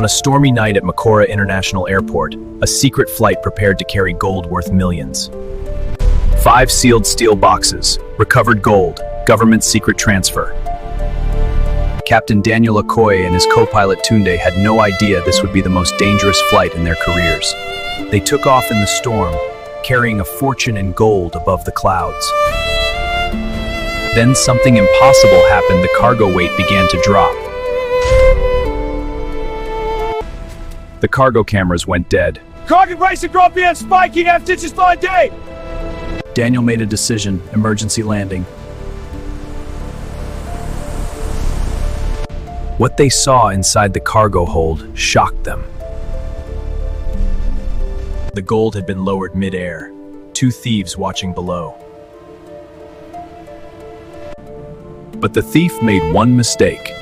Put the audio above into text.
On a stormy night at Macora International Airport, a secret flight prepared to carry gold worth millions. 5 sealed steel boxes, recovered gold, government secret transfer. Captain Daniel Okoye and his co-pilot Tunde had no idea this would be the most dangerous flight in their careers. They took off in the storm, carrying a fortune in gold above the clouds. Then something impossible happened. The cargo weight began to drop. The cargo cameras went dead. Cargo race and Grand BM spiking F digits 9D! Daniel made a decision, emergency landing. What they saw inside the cargo hold shocked them. The gold had been lowered mid-air, 2 thieves watching below. But the thief made one mistake.